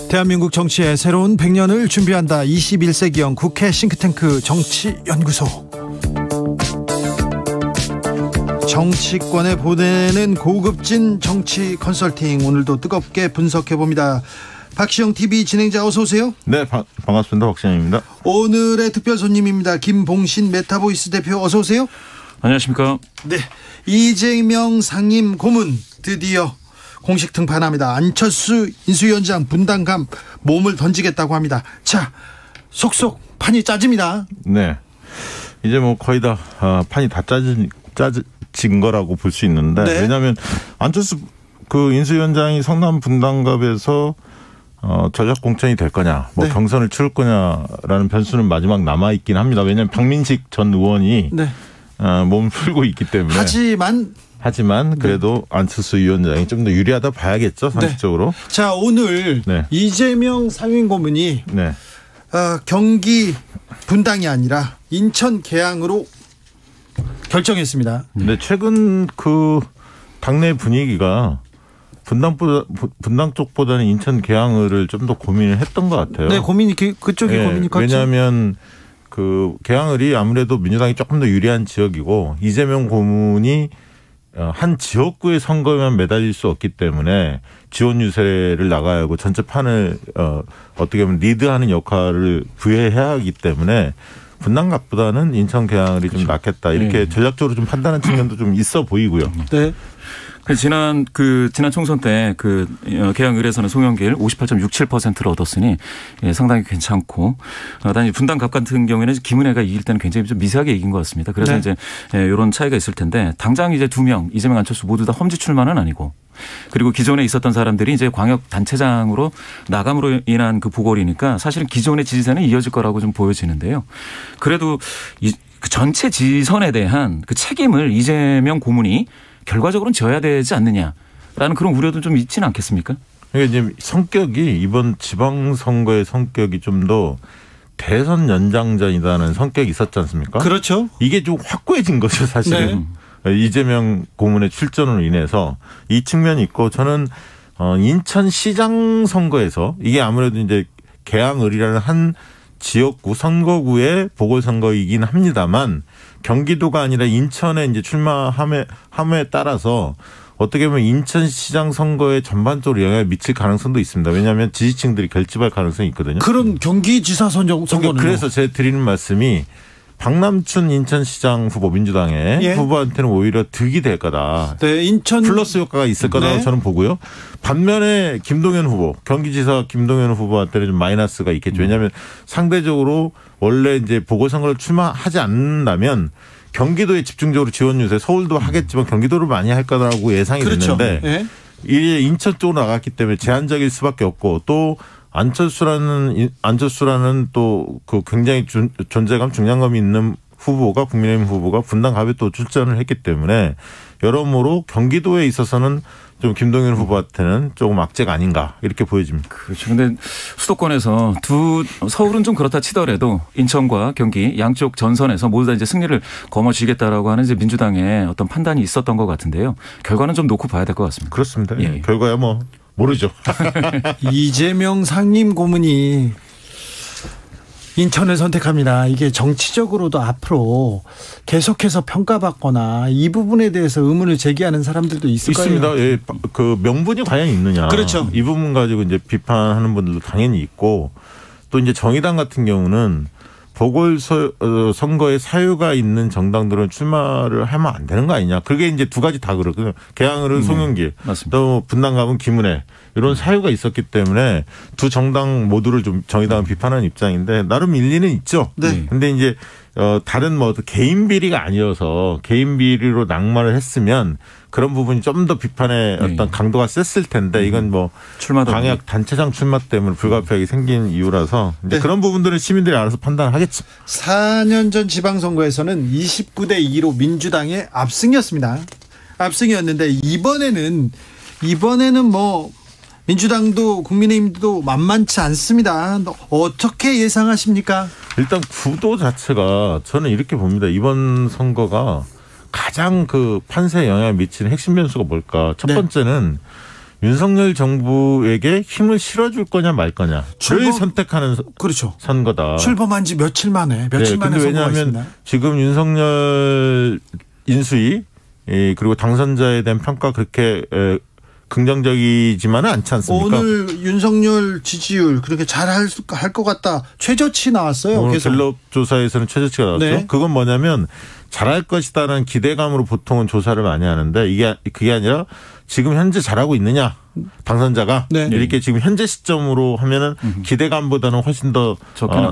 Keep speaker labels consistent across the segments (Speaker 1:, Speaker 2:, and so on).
Speaker 1: 대한민국 정치의 새로운 100년을 준비한다. 21세기형 국회 싱크탱크 정치연구소. 정치권에 보내는 고급진 정치 컨설팅, 오늘도 뜨겁게 분석해봅니다. 박시영 TV 진행자 어서 오세요.
Speaker 2: 네, 반갑습니다. 박시영입니다.
Speaker 1: 오늘의 특별 손님입니다. 김봉신 메타보이스 대표 어서 오세요.
Speaker 3: 안녕하십니까.
Speaker 1: 네, 이재명 상임 고문 드디어 공식 등판합니다. 안철수 인수위원장 분당감 몸을 던지겠다고 합니다. 자, 속속 판이 짜집니다.
Speaker 2: 네, 이제 뭐 거의 다 판이 다 짜진 거라고 볼 수 있는데, 네. 왜냐하면 안철수 그 인수위원장이 성남 분당갑에서 전략 공천이 될 거냐, 뭐 네. 경선을 치를 거냐라는 변수는 마지막 남아 있긴 합니다. 왜냐하면 박민식 전 의원이 네. 몸을 풀고 있기 때문에. 하지만 그래도 네. 안철수 위원장이 좀 더 유리하다 봐야겠죠, 상식적으로.
Speaker 1: 네. 자, 오늘 네. 이재명 상임고문이 네. 경기 분당이 아니라 인천 계양으로 결정했습니다.
Speaker 2: 근데 최근 그 당내 분위기가 분당 쪽보다는 인천 계양을 좀 더 고민을 했던 것 같아요.
Speaker 1: 네, 고민이 그쪽이 네, 고민이 컸죠.
Speaker 2: 왜냐하면 그 계양을이 아무래도 민주당이 조금 더 유리한 지역이고, 이재명 고문이 한 지역구의 선거에만 매달릴 수 없기 때문에 지원 유세를 나가야 하고 전체 판을 어떻게 보면 리드하는 역할을 부여해야 하기 때문에 분당갑보다는 인천 계양을이 좀 낫겠다, 이렇게 네. 전략적으로 좀 판단한 측면도 좀 있어 보이고요.
Speaker 1: 네.
Speaker 3: 지난 총선 때 계양을에서는 송영길 58.67%를 얻었으니 상당히 괜찮고, 단지 분당갑 같은 경우에는 김은혜가 이길 때는 굉장히 좀 미세하게 이긴 것 같습니다. 그래서 네. 이제 이런 차이가 있을 텐데, 당장 이제 두 명 이재명 안철수 모두 다 험지 출마는 아니고, 그리고 기존에 있었던 사람들이 이제 광역 단체장으로 나감으로 인한 그 보궐이니까 사실은 기존의 지지세는 이어질 거라고 좀 보여지는데요. 그래도 그 전체 지선에 대한 그 책임을 이재명 고문이 결과적으로는 져야 되지 않느냐라는 그런 우려도 좀 있지는 않겠습니까?
Speaker 2: 이게 이제 성격이, 이번 지방선거의 성격이 좀 더 대선 연장전이라는 성격이 있었지 않습니까?
Speaker 1: 그렇죠.
Speaker 2: 이게 좀 확고해진 거죠, 사실은. 네. 이재명 고문의 출전으로 인해서 이 측면이 있고, 저는 인천시장 선거에서 이게 아무래도 이제 계양을이라는 한 지역구 선거구의 보궐선거이긴 합니다만, 경기도가 아니라 인천에 이제 출마함에 따라서 어떻게 보면 인천시장 선거에 전반적으로 영향을 미칠 가능성도 있습니다. 왜냐하면 지지층들이 결집할 가능성이 있거든요.
Speaker 1: 그럼 경기지사 선거는?
Speaker 2: 그래서 제가 드리는 말씀이, 박남춘 인천시장 후보, 민주당의 예. 후보한테는 오히려 득이 될 거다.
Speaker 1: 네, 인천
Speaker 2: 플러스 효과가 있을 거라고 네. 저는 보고요. 반면에 김동연 후보, 경기지사 김동연 후보한테는 좀 마이너스가 있겠죠. 왜냐하면 상대적으로 원래 이제 보궐선거를 출마하지 않는다면 경기도에 집중적으로 지원 유세, 서울도 하겠지만 경기도를 많이 할 거라고 예상이
Speaker 1: 그렇죠.
Speaker 2: 됐는데
Speaker 1: 네.
Speaker 2: 이게 인천 쪽으로 나갔기 때문에 제한적일 수밖에 없고, 또 안철수라는 또 그 굉장히 존재감, 중량감이 있는 후보가, 국민의힘 후보가 분당갑에 또 출전을 했기 때문에 여러모로 경기도에 있어서는 좀 김동연 후보한테는 조금 악재가 아닌가, 이렇게 보여집니다.
Speaker 3: 그렇죠. 근데 수도권에서 서울은 좀 그렇다 치더라도 인천과 경기 양쪽 전선에서 모두 다 이제 승리를 거머쥐겠다라고 하는 이제 민주당의 어떤 판단이 있었던 것 같은데요. 결과는 좀 놓고 봐야 될 것 같습니다.
Speaker 2: 그렇습니다. 예. 결과야 뭐 모르죠.
Speaker 1: 이재명 상임 고문이 인천을 선택합니다. 이게 정치적으로도 앞으로 계속해서 평가받거나 이 부분에 대해서 의문을 제기하는 사람들도 있을 거예요.
Speaker 2: 있습니다. 예, 그 명분이 과연 있느냐.
Speaker 1: 그렇죠.
Speaker 2: 이 부분 가지고 이제 비판하는 분들도 당연히 있고, 또 이제 정의당 같은 경우는 보궐선거에 사유가 있는 정당들은 출마를 하면 안 되는 거 아니냐. 그게 이제 두 가지 다 그렇거든요. 계양을은 송영길, 또 분당갑은 김은혜, 이런 사유가 있었기 때문에 두 정당 모두를 좀 정의당은 비판하는 입장인데, 나름 일리는 있죠.
Speaker 1: 네.
Speaker 2: 근데 이제 다른 뭐 개인 비리가 아니어서 개인 비리로 낙마를 했으면 그런 부분이 좀 더 비판의 어떤 강도가 셌을 텐데, 이건 뭐 광역 단체장 출마 때문에 불가피하게 생긴 이유라서 이제 네. 그런 부분들은 시민들이 알아서 판단하겠죠.
Speaker 1: 4년 전 지방선거에서는 29대 2로 민주당의 압승이었습니다. 압승이었는데 이번에는 뭐 민주당도 국민의힘도 만만치 않습니다. 어떻게 예상하십니까?
Speaker 2: 일단 구도 자체가 저는 이렇게 봅니다. 이번 선거가 가장 그 판세에 영향을 미치는 핵심 변수가 뭘까? 첫 번째는 윤석열 정부에게 힘을 실어줄 거냐 말 거냐를 선택하는
Speaker 1: 그렇죠.
Speaker 2: 선거다.
Speaker 1: 출범한 지 며칠 만에
Speaker 2: 왜냐하면 지금 윤석열 인수위 그리고 당선자에 대한 평가 그렇게 긍정적이지만은 않지 않습니까?
Speaker 1: 오늘 윤석열 지지율 그렇게 잘할 것 같다. 최저치 나왔어요.
Speaker 2: 오늘 갤럽 조사에서는 최저치가 나왔죠.
Speaker 1: 네.
Speaker 2: 그건 뭐냐면 잘할 것이다라는 기대감으로 보통은 조사를 많이 하는데 그게 아니라 지금 현재 잘하고 있느냐 당선자가 네. 이렇게 지금 현재 시점으로 하면은 기대감보다는 훨씬 더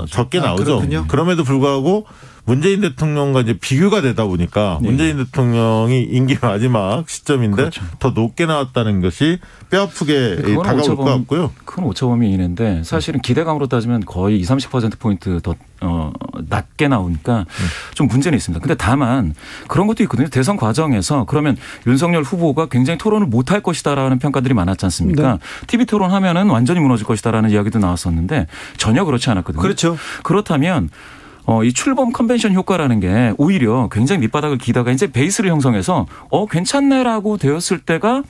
Speaker 2: 적게 나오죠. 그럼에도 불구하고 문재인 대통령과 이제 비교가 되다 보니까 네. 문재인 대통령이 임기 마지막 시점인데 그렇죠. 더 높게 나왔다는 것이 뼈아프게 다가올 것 같고요.
Speaker 3: 큰 오차범위 이는데 사실은 기대감으로 따지면 거의 20-30%포인트 더 낮게 나오니까 좀 문제는 있습니다. 근데 다만 그런 것도 있거든요. 대선 과정에서 그러면 윤석열 후보가 굉장히 토론을 못할 것이다라는 평가들이 많았지 않습니까? 네. TV 토론하면은 완전히 무너질 것이다라는 이야기도 나왔었는데 전혀 그렇지 않았거든요.
Speaker 1: 그렇죠.
Speaker 3: 그렇다면 이 출범 컨벤션 효과라는 게 오히려 굉장히 밑바닥을 기다가 이제 베이스를 형성해서 괜찮네라고 되었을 때가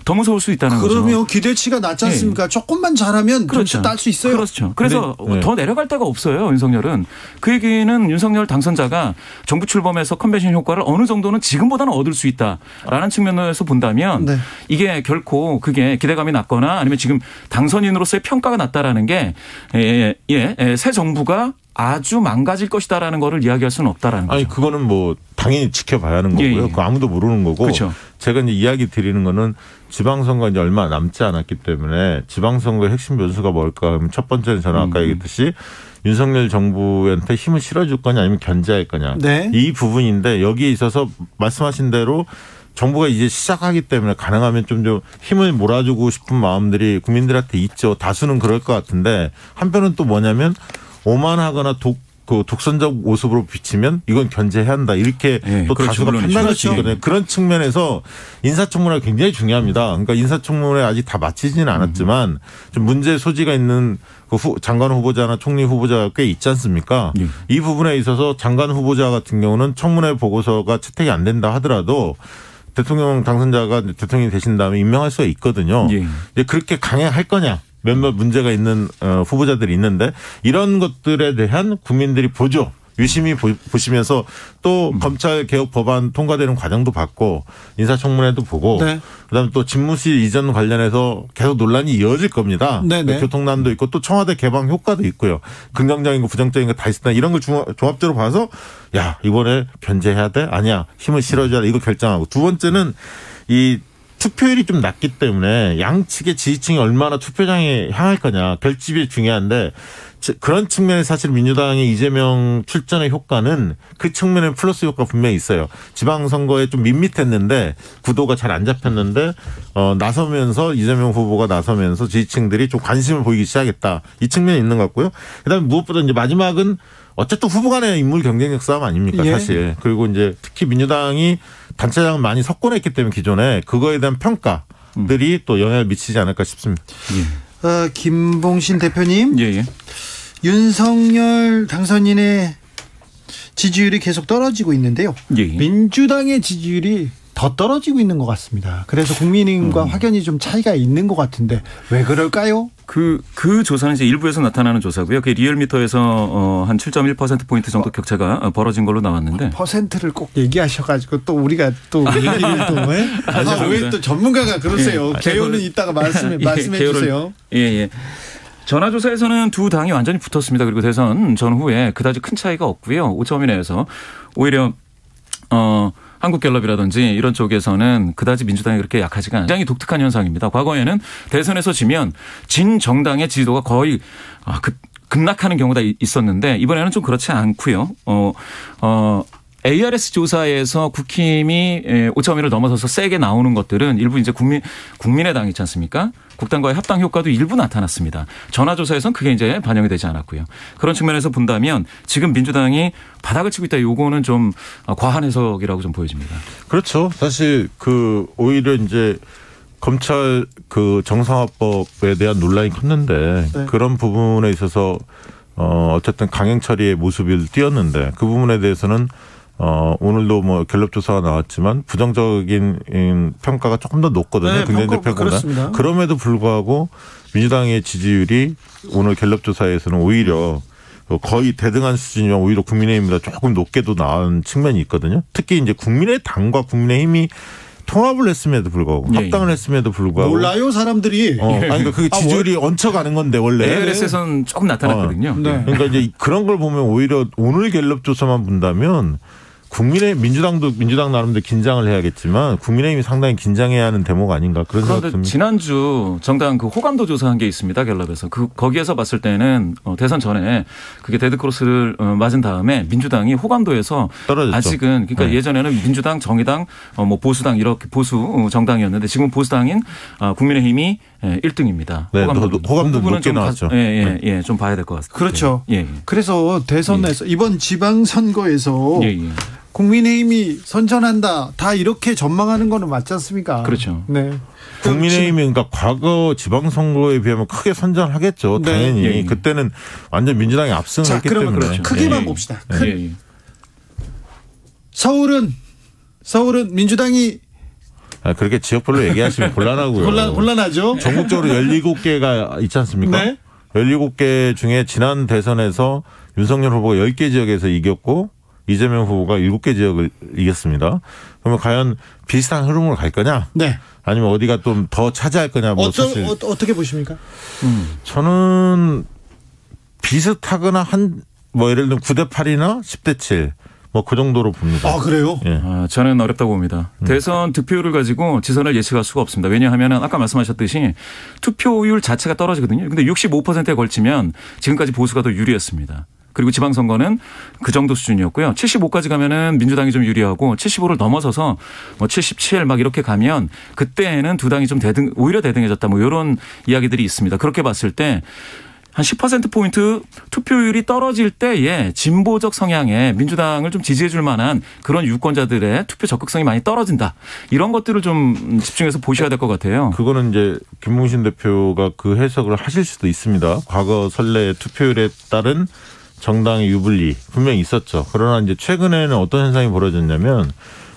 Speaker 3: 더 무서울 수 있다는 거죠.
Speaker 1: 그러면 기대치가 낮지 않습니까? 네. 조금만 잘하면 그렇죠. 딸 수 있어요.
Speaker 3: 그렇죠. 그래서 네. 더 내려갈 데가 없어요. 윤석열은. 그 얘기는 윤석열 당선자가 정부 출범에서 컨벤션 효과를 어느 정도는 지금보다는 얻을 수 있다라는 측면에서 본다면 네. 이게 결코 그게 기대감이 낮거나 아니면 지금 당선인으로서의 평가가 낮다라는 게 새 정부가 아주 망가질 것이다라는 거를 이야기할 수는 없다라는 거죠.
Speaker 2: 아니 그거는 뭐 당연히 지켜봐야 하는 거고요. 그거 아무도 모르는 거고.
Speaker 3: 그렇죠.
Speaker 2: 제가 이제 이야기 드리는 거는 지방선거 이제 얼마 남지 않았기 때문에 지방선거의 핵심 변수가 뭘까 하면 첫 번째는 저는 아까 얘기했듯이 윤석열 정부한테 힘을 실어줄 거냐 아니면 견제할 거냐.
Speaker 1: 네.
Speaker 2: 이 부분인데 여기에 있어서 말씀하신 대로 정부가 이제 시작하기 때문에 가능하면 좀 힘을 몰아주고 싶은 마음들이 국민들한테 있죠. 다수는 그럴 것 같은데 한편은 또 뭐냐면 오만하거나 독선적 모습으로 비치면 이건 견제해야 한다. 이렇게 네, 또 그렇죠. 다수가 판단할 수 있거든요. 그런 측면에서 인사청문회가 굉장히 중요합니다. 그러니까 인사청문회 아직 다 마치지는 않았지만 좀 문제 소지가 있는 그 장관 후보자나 총리 후보자가 꽤 있지 않습니까? 네. 이 부분에 있어서 장관 후보자 같은 경우는 청문회 보고서가 채택이 안 된다 하더라도 대통령 당선자가 대통령이 되신 다음에 임명할 수가 있거든요. 네. 이제 그렇게 강행할 거냐. 몇몇 문제가 있는 후보자들이 있는데 이런 것들에 대한 국민들이 보죠. 유심히 보시면서 또 검찰 개혁 법안 통과되는 과정도 봤고 인사청문회도 보고 네. 그다음에 또 집무실 이전 관련해서 계속 논란이 이어질 겁니다. 교통난도 있고 또 청와대 개방 효과도 있고요. 긍정적인 거 부정적인 거 다 있다. 이런 걸 종합적으로 봐서 야 이번에 견제해야 돼? 아니야. 힘을 실어줘야 돼. 이거 결정하고. 두 번째는 이 투표율이 좀 낮기 때문에 양측의 지지층이 얼마나 투표장에 향할 거냐 결집이 중요한데 그런 측면에 사실 민주당의 이재명 출전의 효과는 그 측면에 플러스 효과 분명히 있어요. 지방선거에 좀 밋밋했는데 구도가 잘 안 잡혔는데 나서면서 이재명 후보가 나서면서 지지층들이 좀 관심을 보이기 시작했다. 이 측면이 있는 것 같고요. 그다음에 무엇보다 이제 마지막은 어쨌든 후보 간의 인물 경쟁력 싸움 아닙니까 사실. 그리고 이제 특히 민주당이 단체장을 많이 석권했기 때문에 기존에 그거에 대한 평가들이 또 영향을 미치지 않을까 싶습니다.
Speaker 1: 김봉신 대표님. 윤석열 당선인의 지지율이 계속 떨어지고 있는데요. 민주당의 지지율이 더 떨어지고 있는 것 같습니다. 그래서 국민의힘과 확연히 좀 차이가 있는 것 같은데 왜 그럴까요?
Speaker 3: 그 조사는 이제 일부에서 나타나는 조사고요. 그 리얼미터에서 한 7.1%포인트 정도 격차가 벌어진 걸로 나왔는데.
Speaker 1: 퍼센트를 꼭 얘기하셔가지고 또 우리가 또 얘기를 또 왜 또 전문가가 그러세요. 개요는 이따가 말씀해 주세요.
Speaker 3: 전화조사에서는 두 당이 완전히 붙었습니다. 그리고 대선 전후에 그다지 큰 차이가 없고요. 오차범위 내에서 오히려 한국갤럽이라든지 이런 쪽에서는 그다지 민주당이 그렇게 약하지가 않아요. 굉장히 독특한 현상입니다. 과거에는 대선에서 지면 진 정당의 지지도가 거의 급락하는 경우가 있었는데 이번에는 좀 그렇지 않고요. ARS 조사에서 국힘이 오차범위를 넘어서서 세게 나오는 것들은 일부 이제 국민의당 있지 않습니까? 국당과의 합당 효과도 일부 나타났습니다. 전화조사에서는 그게 이제 반영이 되지 않았고요. 그런 측면에서 본다면 지금 민주당이 바닥을 치고 있다. 요거는 좀 과한 해석이라고 좀 보여집니다.
Speaker 2: 그렇죠. 사실 오히려 이제 검찰 정상화법에 대한 논란이 컸는데 그런 부분에 있어서 어쨌든 강행 처리의 모습을 띄었는데 그 부분에 대해서는 오늘도 뭐 갤럽 조사가 나왔지만 부정적인 평가가 조금 더 높거든요.
Speaker 1: 네,
Speaker 2: 긍정적 평가보다.
Speaker 1: 그렇습니다.
Speaker 2: 그럼에도 불구하고 민주당의 지지율이 오늘 갤럽 조사에서는 오히려 거의 대등한 수준이면 오히려 국민의힘보다 조금 높게도 나온 측면이 있거든요. 특히 이제 국민의당과 국민의힘이 통합을 했음에도 불구하고 합당을 했음에도 불구하고
Speaker 1: 몰라요 사람들이.
Speaker 2: 아니 그러니까 그 지지율이 얹혀가는 건데 원래
Speaker 3: ALS에서는 조금 나타났거든요.
Speaker 1: 네.
Speaker 2: 그러니까 이제 그런 걸 보면 오히려 오늘 갤럽 조사만 본다면 민주당도 민주당 나름대로 긴장을 해야겠지만 국민의힘이 상당히 긴장해야 하는 대목 아닌가 그런 생각이
Speaker 3: 그런데
Speaker 2: 듭니다.
Speaker 3: 지난주 정당 그 호감도 조사한 게 있습니다. 갤럽에서 거기에서 봤을 때는 대선 전에 그게 데드크로스를 맞은 다음에 민주당이 호감도에서
Speaker 2: 떨어졌죠.
Speaker 3: 아직은 그러니까 예전에는 민주당, 정의당, 뭐 보수당 이렇게 보수 정당이었는데 지금 보수당인 국민의힘이 1등입니다.
Speaker 2: 네, 호감도 높게 나왔죠.
Speaker 3: 예, 좀 봐야 될 것 같습니다.
Speaker 1: 그렇죠.
Speaker 3: 예.
Speaker 1: 그래서 대선에서 이번 지방선거에서
Speaker 3: 예.
Speaker 1: 국민의힘이 선전한다 다 이렇게 전망하는 거는 맞지 않습니까?
Speaker 3: 그렇죠.
Speaker 1: 네.
Speaker 2: 국민의힘이 그러니까 과거 지방선거에 비하면 크게 선전하겠죠.
Speaker 1: 네.
Speaker 2: 당연히.
Speaker 3: 예.
Speaker 2: 그때는 완전 민주당이 압승을
Speaker 1: 자,
Speaker 2: 했기
Speaker 1: 그러면
Speaker 2: 때문에.
Speaker 3: 그렇죠.
Speaker 1: 크게만
Speaker 3: 예.
Speaker 1: 봅시다.
Speaker 3: 예.
Speaker 1: 서울은 민주당이
Speaker 2: 그렇게 지역별로 얘기하시면 곤란하고요.
Speaker 1: 곤란하죠.
Speaker 2: 전국적으로 17개가 있지 않습니까?
Speaker 1: 네.
Speaker 2: 17개 중에 지난 대선에서 윤석열 후보가 10개 지역에서 이겼고 이재명 후보가 7개 지역을 이겼습니다. 그러면 과연 비슷한 흐름으로 갈 거냐?
Speaker 1: 네.
Speaker 2: 아니면 어디가 좀 더 차지할 거냐? 뭐 사실
Speaker 1: 어떻게 보십니까?
Speaker 2: 저는 비슷하거나 뭐 예를 들면 9대 8이나 10대 7 뭐 그 정도로 봅니다.
Speaker 1: 아, 그래요?
Speaker 2: 예.
Speaker 3: 저는 어렵다고 봅니다. 대선 득표율을 가지고 지선을 예측할 수가 없습니다. 왜냐하면 아까 말씀하셨듯이 투표율 자체가 떨어지거든요. 근데 65%에 걸치면 지금까지 보수가 더 유리했습니다. 그리고 지방선거는 그 정도 수준이었고요. 75까지 가면은 민주당이 좀 유리하고 75를 넘어서서 뭐 77 막 이렇게 가면 그때는 두 당이 좀 오히려 대등해졌다 뭐 이런 이야기들이 있습니다. 그렇게 봤을 때 한 10%포인트 투표율이 떨어질 때에 진보적 성향의 민주당을 좀 지지해 줄 만한 그런 유권자들의 투표 적극성이 많이 떨어진다. 이런 것들을 좀 집중해서 보셔야 될 것 같아요.
Speaker 2: 그거는 이제 김문신 대표가 그 해석을 하실 수도 있습니다. 과거 선래 투표율에 따른 정당의 유불리 분명히 있었죠. 그러나 이제 최근에는 어떤 현상이 벌어졌냐면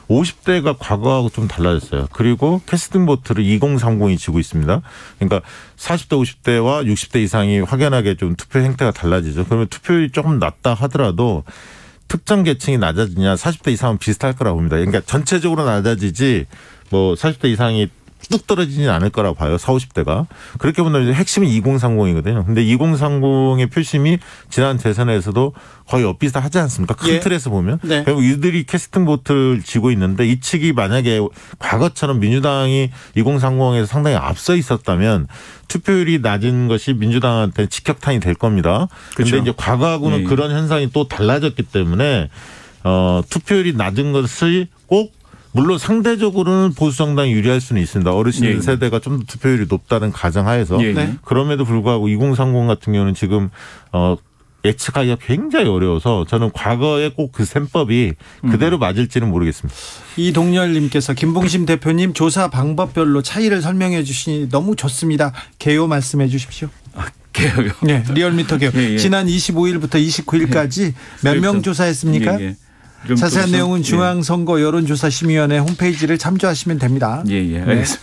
Speaker 2: 50대가 과거하고 좀 달라졌어요. 그리고 캐스팅 보트를 2030이 지고 있습니다. 그러니까 40대 50대와 60대 이상이 확연하게 좀 투표 행태가 달라지죠. 그러면 투표율이 조금 낮다 하더라도 특정 계층이 낮아지냐 40대 이상은 비슷할 거라고 봅니다. 그러니까 전체적으로 낮아지지 뭐 40대 이상이 뚝 떨어지진 않을 거라고 봐요. 40, 50대가. 그렇게 본다면 핵심이 2030이거든요. 근데 2030의 표심이 지난 대선에서도 거의 엇비슷하지 않습니까? 큰 틀에서 보면.
Speaker 1: 네.
Speaker 2: 결국 이들이 캐스팅 보트를 쥐고 있는데 이 측이 만약에 과거처럼 민주당이 2030에서 상당히 앞서 있었다면 투표율이 낮은 것이 민주당한테 직격탄이 될 겁니다. 그런데
Speaker 3: 그렇죠.
Speaker 2: 이제 과거하고는 그런 현상이 또 달라졌기 때문에 투표율이 낮은 것이 꼭 물론 상대적으로는 보수 정당이 유리할 수는 있습니다. 어르신 세대가 좀 더 투표율이 높다는 가정하에서.
Speaker 1: 네.
Speaker 2: 그럼에도 불구하고 2030 같은 경우는 지금 예측하기가 굉장히 어려워서 저는 과거에 꼭 그 셈법이 그대로 맞을지는 모르겠습니다.
Speaker 1: 이동열님께서 김봉심 대표님 조사 방법별로 차이를 설명해 주시니 너무 좋습니다. 개요 말씀해 주십시오.
Speaker 3: 개요.
Speaker 1: 네, 리얼미터 개요.
Speaker 3: 예.
Speaker 1: 지난 25일부터 29일까지 몇 명 조사했습니까? 자세한 내용은 중앙선거 여론조사심의위원회 홈페이지를 참조하시면 됩니다.
Speaker 3: 알겠습니다.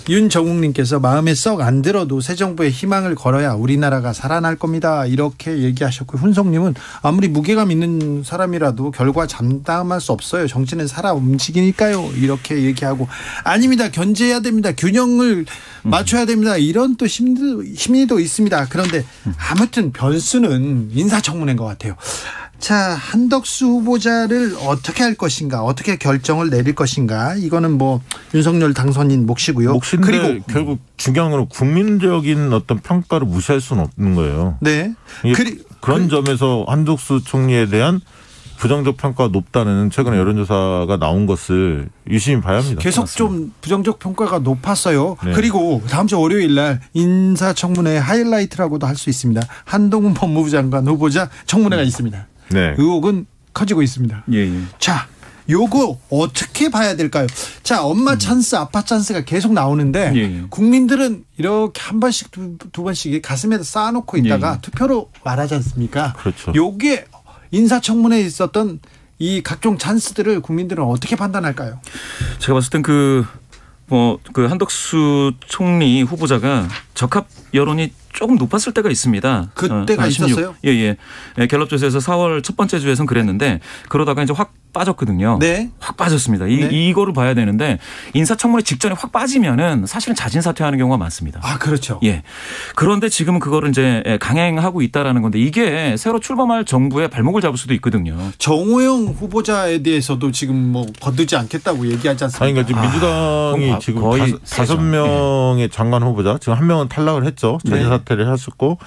Speaker 1: 윤정욱님께서 마음에 썩 안 들어도 새 정부에 희망을 걸어야 우리나라가 살아날 겁니다. 이렇게 얘기하셨고 훈성님은 아무리 무게감 있는 사람이라도 결과 장담할 수 없어요. 정치는 살아 움직이니까요. 이렇게 얘기하고 아닙니다. 견제해야 됩니다. 균형을 맞춰야 됩니다. 이런 또 심리도 있습니다. 그런데 아무튼 변수는 인사청문회인 것 같아요. 자, 한덕수 후보자를 어떻게 할 것인가, 어떻게 결정을 내릴 것인가, 이거는 뭐 윤석열 당선인 몫이고요.
Speaker 2: 몫인데
Speaker 1: 그리고
Speaker 2: 결국 중요한 건 국민적인 어떤 평가를 무시할 수는 없는 거예요.
Speaker 1: 네.
Speaker 2: 그런 점에서 한덕수 총리에 대한 부정적 평가가 높다는 최근에 여론조사가 나온 것을 유심히 봐야 합니다.
Speaker 1: 계속
Speaker 3: 맞습니다.
Speaker 1: 좀 부정적 평가가 높았어요.
Speaker 2: 네.
Speaker 1: 그리고 다음 주 월요일 날 인사청문회 하이라이트라고도 할 수 있습니다. 한동훈 법무부 장관 후보자 청문회가 있습니다.
Speaker 2: 네.
Speaker 1: 의혹은 커지고 있습니다. 자, 요거 어떻게 봐야 될까요? 자, 엄마 찬스, 아빠 찬스가 계속 나오는데 국민들은 이렇게 한 번씩 두 번씩 가슴에다 쌓아놓고 있다가 투표로 말하지 않습니까?
Speaker 2: 그렇죠.
Speaker 1: 요게 인사청문회에 있었던 이 각종 찬스들을 국민들은 어떻게 판단할까요?
Speaker 3: 제가 봤을 땐 한덕수 총리 후보자가 적합 여론이 조금 높았을 때가 있습니다.
Speaker 1: 그때가 있었어요?
Speaker 3: 예. 갤럽 조사에서 4월 첫 번째 주에선 그랬는데 그러다가 이제 확 빠졌거든요.
Speaker 1: 네.
Speaker 3: 확 빠졌습니다. 이거를 봐야 되는데 인사청문회 직전에 확 빠지면은 사실은 자진 사퇴하는 경우가 많습니다.
Speaker 1: 아, 그렇죠.
Speaker 3: 예. 그런데 지금은 그거를 이제 강행하고 있다라는 건데 이게 새로 출범할 정부의 발목을 잡을 수도 있거든요.
Speaker 1: 정호영 후보자에 대해서도 지금 뭐 거두지 않겠다고 얘기하지 않습니까?
Speaker 2: 아니, 그러니까 지금 민주당이 지금
Speaker 3: 거의
Speaker 2: 5명의 장관 후보자, 지금 1명은 탈락을 했죠. 자진 사퇴를 했었고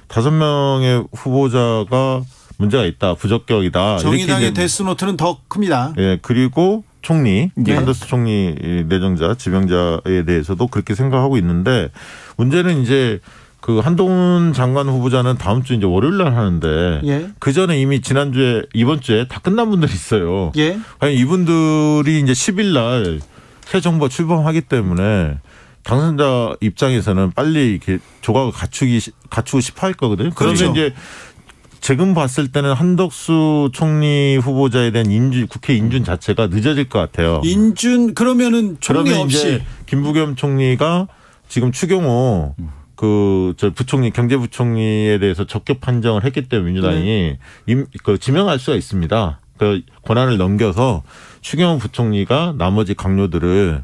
Speaker 2: 5명의 후보자가 문제가 있다, 부적격이다.
Speaker 1: 정의당의 데스노트는 더 큽니다.
Speaker 2: 예, 그리고 총리, 한덕수 총리 내정자, 지명자에 대해서도 그렇게 생각하고 있는데 문제는 이제 그 한동훈 장관 후보자는 다음 주 이제 월요일 날 하는데 그 전에 이미 지난주에 이번 주에 다 끝난 분들이 있어요. 아니, 이분들이 이제 10일 날 새 정부가 출범하기 때문에 당선자 입장에서는 빨리 이렇게 조각을 갖추고 싶어 할 거거든요. 그러면
Speaker 1: 그렇죠.
Speaker 2: 이제 지금 봤을 때는 한덕수 총리 후보자에 대한 국회 인준 자체가 늦어질 것 같아요.
Speaker 1: 인준 그러면은 총리
Speaker 2: 그러면
Speaker 1: 없이
Speaker 2: 이제 김부겸 총리가 지금 추경호 부총리 경제부총리에 대해서 적격 판정을 했기 때문에 민주당이 지명할 수가 있습니다. 그 권한을 넘겨서 추경호 부총리가 나머지 강요들을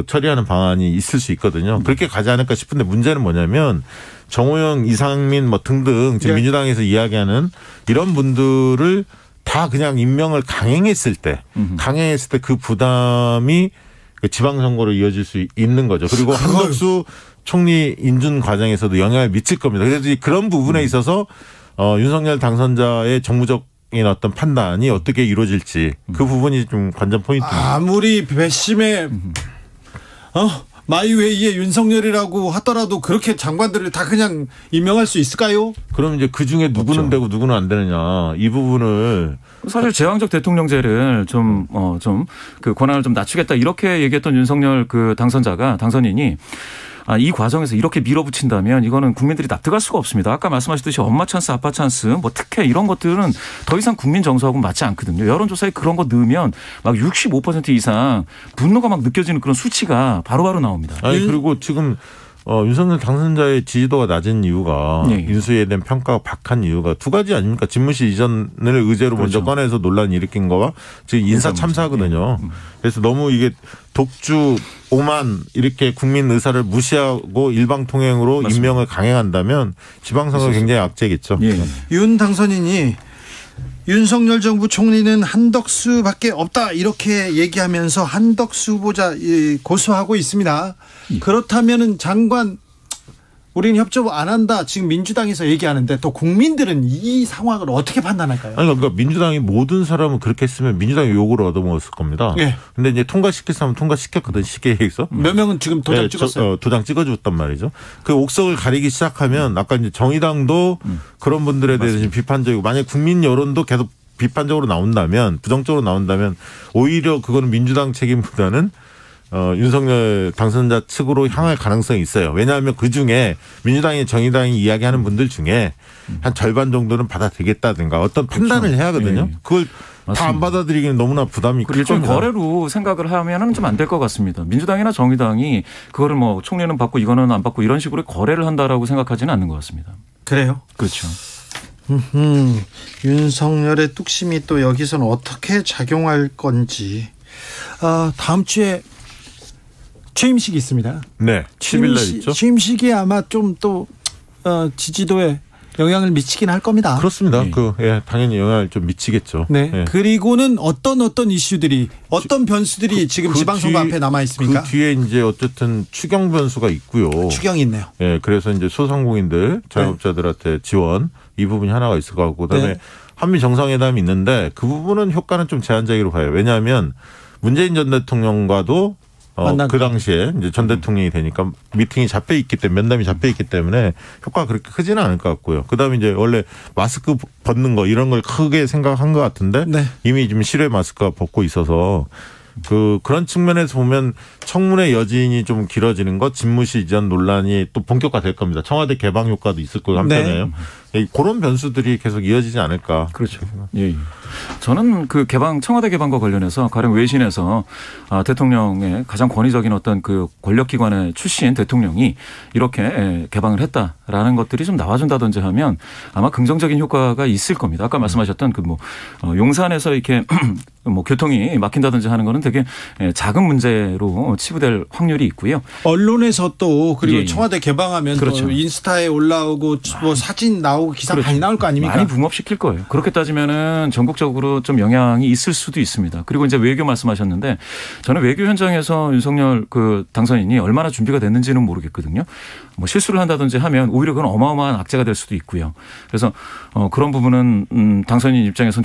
Speaker 2: 처리하는 방안이 있을 수 있거든요. 그렇게 가지 않을까 싶은데 문제는 뭐냐면 정호영, 이상민 등등 지금 민주당에서 이야기하는 이런 분들을 다 그냥 임명을 강행했을 때 그 부담이 지방선거로 이어질 수 있는 거죠. 그리고 한덕수 총리 인준 과정에서도 영향을 미칠 겁니다. 그래서 그런 부분에 있어서 윤석열 당선자의 정무적 어떤 판단이 어떻게 이루어질지 그 부분이 좀 관전 포인트입니다.
Speaker 1: 아무리 배심에 마이웨이의 윤석열이라고 하더라도 그렇게 장관들을 다 그냥 임명할 수 있을까요?
Speaker 2: 그럼 이제 그 중에 누구는
Speaker 3: 없죠.
Speaker 2: 되고 누구는 안 되느냐 이 부분을
Speaker 3: 사실 제왕적 대통령제를 그 권한을 좀 낮추겠다 이렇게 얘기했던 윤석열 당선인이 이 과정에서 이렇게 밀어붙인다면 이거는 국민들이 납득할 수가 없습니다. 아까 말씀하셨듯이 엄마 찬스, 아빠 찬스, 특혜 이런 것들은 더 이상 국민 정서하고는 맞지 않거든요. 여론조사에 그런 거 넣으면 막 65% 이상 분노가 막 느껴지는 그런 수치가 바로바로 나옵니다.
Speaker 2: 그리고 지금 윤석열 당선자의 지지도가 낮은 이유가 인수위에 대한 평가가 박한 이유가 두 가지 아닙니까? 집무실 이전을 의제로 먼저 꺼내서 논란을 일으킨 거와 지금 인사 참사거든요. 그래서 너무 이게 독주, 오만 이렇게 국민 의사를 무시하고 일방통행으로 맞습니다. 임명을 강행한다면 지방선거 굉장히 악재겠죠.
Speaker 1: 윤 당선인이 윤석열 정부 총리는 한덕수밖에 없다 이렇게 얘기하면서 한덕수 후보자 고소하고 있습니다. 그렇다면은 장관 우리는 협조 안 한다 지금 민주당에서 얘기하는데 또 국민들은 이 상황을 어떻게 판단할까요?
Speaker 2: 그러니까 민주당이 모든 사람은 그렇게 했으면 민주당이 욕을 얻어먹었을 겁니다. 근데 이제 통과시킬 사람은 통과시켰거든 시계에서.
Speaker 1: 몇 명은 지금 도장 찍었어요.
Speaker 2: 도장 찍어줬단 말이죠. 그 옥석을 가리기 시작하면 아까 이제 정의당도 그런 분들에 대해서 지금 비판적이고 만약 국민 여론도 계속 비판적으로 나온다면 부정적으로 나온다면 오히려 그거는 민주당 책임보다는 윤석열 당선자 측으로 향할 가능성이 있어요. 왜냐하면 그중에 민주당이 정의당이 이야기하는 분들 중에 한 절반 정도는 받아들이겠다든가 어떤 판단을 해야 하거든요. 그걸 다 안 받아들이기는 너무나 부담이 크죠.
Speaker 3: 일종 거래로 생각을 하면 좀 안 될 것 같습니다. 민주당이나 정의당이 그거를 총리는 받고 이거는 안 받고 이런 식으로 거래를 한다라고 생각하지는 않는 것 같습니다.
Speaker 1: 그래요?
Speaker 3: 그렇죠.
Speaker 1: 윤석열의 뚝심이 또 여기서는 어떻게 작용할 건지 다음 주에 취임식이 있습니다.
Speaker 2: 네, 10일 날 있죠.
Speaker 1: 취임식이 아마 좀 또 지지도에 영향을 미치긴 할 겁니다.
Speaker 2: 그렇습니다. 당연히 영향을 좀 미치겠죠.
Speaker 1: 그리고는 어떤 이슈들이 어떤 변수들이 지금 지방선거 앞에 남아 있습니까?
Speaker 2: 그 뒤에 이제 어쨌든 추경 변수가 있고요.
Speaker 1: 추경이 있네요.
Speaker 2: 그래서 이제 소상공인들, 자영업자들한테 지원 이 부분이 하나가 있을 것 같고 그다음에 한미 정상회담이 있는데 그 부분은 효과는 좀 제한적으로 봐요. 왜냐하면 문재인 전 대통령과도 그 당시에 이제 전 대통령이 되니까 미팅이 잡혀 있기 때문에 면담이 잡혀 있기 때문에 효과가 그렇게 크지는 않을 것 같고요. 그다음에 이제 원래 마스크 벗는 거 이런 걸 크게 생각한 것 같은데 이미 지금 실외 마스크가 벗고 있어서 그런 측면에서 보면 청문회 여진이 좀 길어지는 것, 집무실 이전 논란이 또 본격화될 겁니다. 청와대 개방 효과도 있을 거고 한편에요. 그런 변수들이 계속 이어지지 않을까.
Speaker 3: 그렇죠. 예. 저는 그 청와대 개방과 관련해서 가령 외신에서 대통령의 가장 권위적인 어떤 그 권력기관의 출신 대통령이 이렇게 개방을 했다라는 것들이 좀 나와준다든지 하면 아마 긍정적인 효과가 있을 겁니다. 아까 말씀하셨던 그 용산에서 이렇게 교통이 막힌다든지 하는 거는 되게 작은 문제로 치부될 확률이 있고요.
Speaker 1: 언론에서 또 그리고
Speaker 3: 예.
Speaker 1: 청와대 개방하면
Speaker 3: 그렇죠.
Speaker 1: 또 인스타에 올라오고 사진 나오고 기사
Speaker 3: 그렇죠.
Speaker 1: 많이 나올 거 아닙니까?
Speaker 3: 많이 붐업시킬 거예요. 그렇게 따지면은 전국적으로 좀 영향이 있을 수도 있습니다. 그리고 이제 외교 말씀하셨는데 저는 외교 현장에서 윤석열 그 당선인이 얼마나 준비가 됐는지는 모르겠거든요. 실수를 한다든지 하면 오히려 그건 어마어마한 악재가 될 수도 있고요. 그래서 그런 부분은 당선인 입장에서는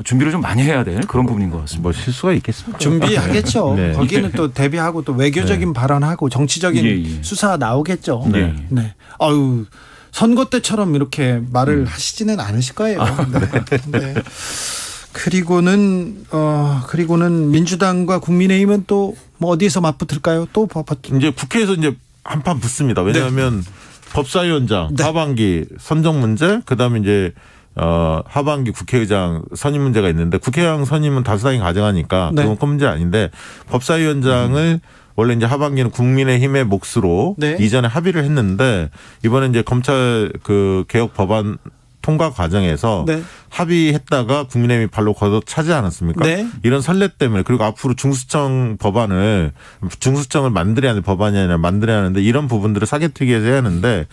Speaker 3: 준비를 좀 많이 해야 될 그런 부분인 것 같습니다.
Speaker 2: 실수가 있겠습니까?
Speaker 1: 준비하겠죠.
Speaker 2: 네.
Speaker 1: 거기는 또 대비하고 또 외교적인 발언하고 정치적인 수사 나오겠죠.
Speaker 3: 네.
Speaker 1: 네. 아유, 선거 때처럼 이렇게 말을 하시지는 않으실 거예요. 네. 그리고는 민주당과 국민의힘은 또 어디에서 맞붙을까요? 또
Speaker 2: 이제 국회에서 이제 한판 붙습니다. 왜냐하면 법사위원장 하반기 선정 문제, 그다음에 이제 하반기 국회의장 선임 문제가 있는데 국회의장 선임은 다수당이 가져가니까 그건 큰 문제 아닌데 법사위원장을 원래 이제 하반기는 국민의힘의 몫으로 이전에 합의를 했는데 이번에 이제 검찰 그 개혁 법안 통과 과정에서 합의했다가 국민의힘이 발로 걷어차지 않았습니까? 이런 선례 때문에 그리고 앞으로 중수청을 만들어야 하는 법안이 아니라 만들어야 하는데 이런 부분들을 사개특위에서 해야 하는데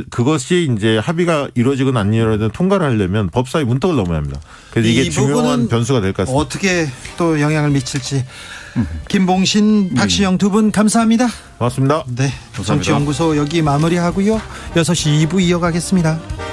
Speaker 2: 그것이 이제 합의가 이루어지거나 안 이루어지거나 통과를 하려면 법사위 문턱을 넘어야 합니다. 그래서 이게 중요한 변수가 될 것 같습니다.
Speaker 1: 어떻게 또 영향을 미칠지. 김봉신, 박시영 두 분 감사합니다.
Speaker 2: 고맙습니다.
Speaker 1: 네, 정치연구소 여기 마무리하고요. 6시 2부 이어가겠습니다.